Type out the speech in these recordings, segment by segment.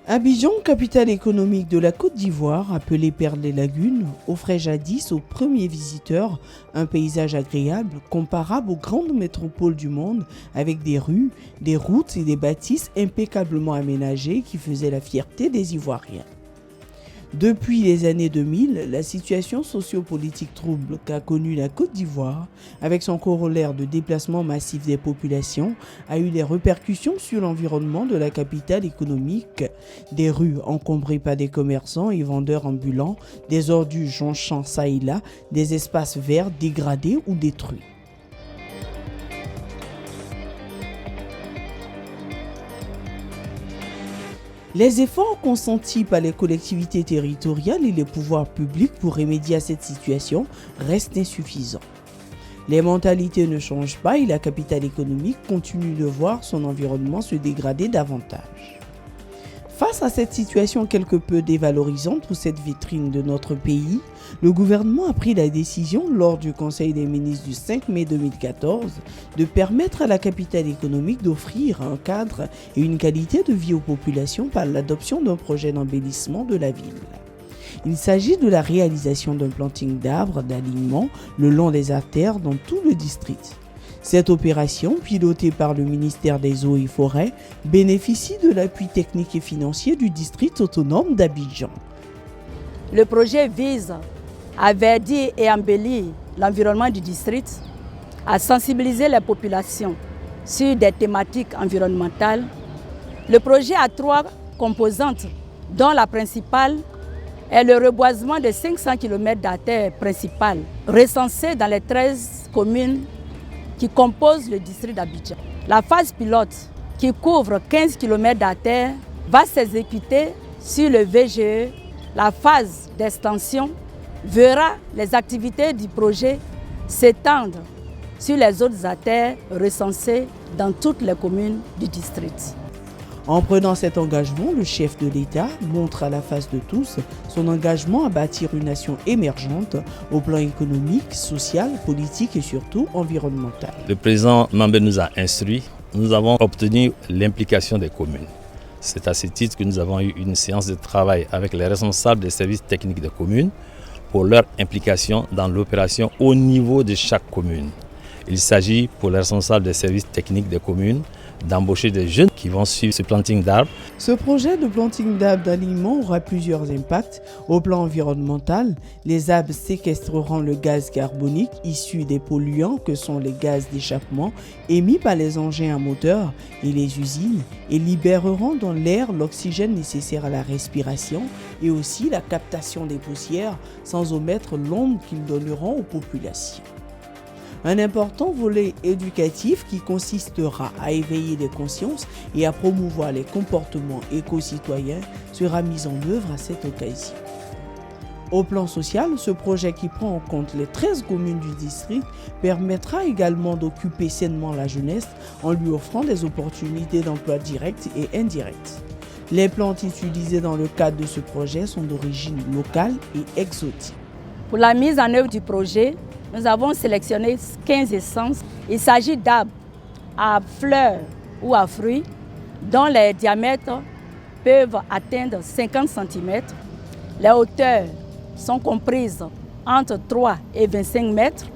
Abidjan, capitale économique de la Côte d'Ivoire, appelée Perle des Lagunes, offrait jadis aux premiers visiteurs un paysage agréable, comparable aux grandes métropoles du monde, avec des rues, des routes et des bâtisses impeccablement aménagées qui faisaient la fierté des Ivoiriens. Depuis les années 2000, la situation sociopolitique trouble qu'a connue la Côte d'Ivoire, avec son corollaire de déplacement massif des populations, a eu des répercussions sur l'environnement de la capitale économique. Des rues encombrées par des commerçants et vendeurs ambulants, des ordures jonchant ça et là, des espaces verts dégradés ou détruits. Les efforts consentis par les collectivités territoriales et les pouvoirs publics pour remédier à cette situation restent insuffisants. Les mentalités ne changent pas et la capitale économique continue de voir son environnement se dégrader davantage. Face à cette situation quelque peu dévalorisante pour cette vitrine de notre pays, le gouvernement a pris la décision lors du Conseil des ministres du 5 mai 2014 de permettre à la capitale économique d'offrir un cadre et une qualité de vie aux populations par l'adoption d'un projet d'embellissement de la ville. Il s'agit de la réalisation d'un planting d'arbres d'alignement le long des artères dans tout le district. Cette opération, pilotée par le ministère des Eaux et Forêts, bénéficie de l'appui technique et financier du district autonome d'Abidjan. Le projet vise à verdir et embellir l'environnement du district, à sensibiliser les populations sur des thématiques environnementales. Le projet a 3 composantes, dont la principale est le reboisement de 500 km d'artères principales recensées dans les 13 communes qui composent le district d'Abidjan. La phase pilote, qui couvre 15 km d'artères, va s'exécuter sur le VGE. La phase d'extension verra les activités du projet s'étendre sur les autres artères recensées dans toutes les communes du district. En prenant cet engagement, le chef de l'État montre à la face de tous son engagement à bâtir une nation émergente au plan économique, social, politique et surtout environnemental. Le président Mambé nous a instruits, nous avons obtenu l'implication des communes. C'est à ce titre que nous avons eu une séance de travail avec les responsables des services techniques des communes pour leur implication dans l'opération au niveau de chaque commune. Il s'agit pour les responsables des services techniques des communes d'embaucher des jeunes qui vont suivre ce planting d'arbres. Ce projet de planting d'arbres d'alignement aura plusieurs impacts. Au plan environnemental, les arbres séquestreront le gaz carbonique issu des polluants que sont les gaz d'échappement émis par les engins à moteur et les usines et libéreront dans l'air l'oxygène nécessaire à la respiration et aussi la captation des poussières sans omettre l'ombre qu'ils donneront aux populations. Un important volet éducatif qui consistera à éveiller les consciences et à promouvoir les comportements éco-citoyens sera mis en œuvre à cette occasion. Au plan social, ce projet qui prend en compte les 13 communes du district permettra également d'occuper sainement la jeunesse en lui offrant des opportunités d'emploi directes et indirectes. Les plantes utilisées dans le cadre de ce projet sont d'origine locale et exotique. Pour la mise en œuvre du projet, nous avons sélectionné 15 essences. Il s'agit d'arbres à fleurs ou à fruits dont les diamètres peuvent atteindre 50 cm. Les hauteurs sont comprises entre 3 et 25 mètres.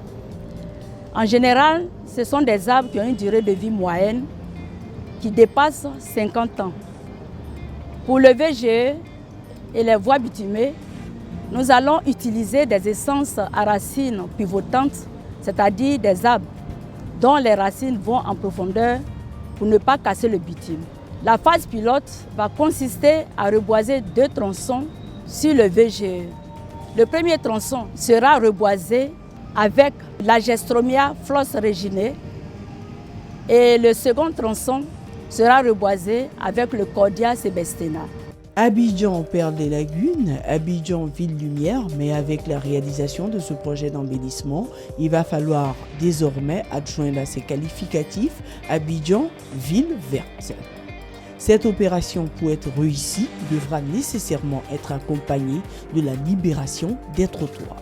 En général, ce sont des arbres qui ont une durée de vie moyenne qui dépasse 50 ans. Pour le VGE et les voies bitumées, nous allons utiliser des essences à racines pivotantes, c'est-à-dire des arbres dont les racines vont en profondeur pour ne pas casser le bitume. La phase pilote va consister à reboiser 2 tronçons sur le VGE. Le premier tronçon sera reboisé avec la Gestromia Flos Reginae et le second tronçon sera reboisé avec le Cordia Sebestina. Abidjan, Perle des Lagunes, Abidjan, Ville Lumière, mais avec la réalisation de ce projet d'embellissement, il va falloir désormais adjoindre à ces qualificatifs Abidjan, Ville Verte. Cette opération, pour être réussie, devra nécessairement être accompagnée de la libération des trottoirs.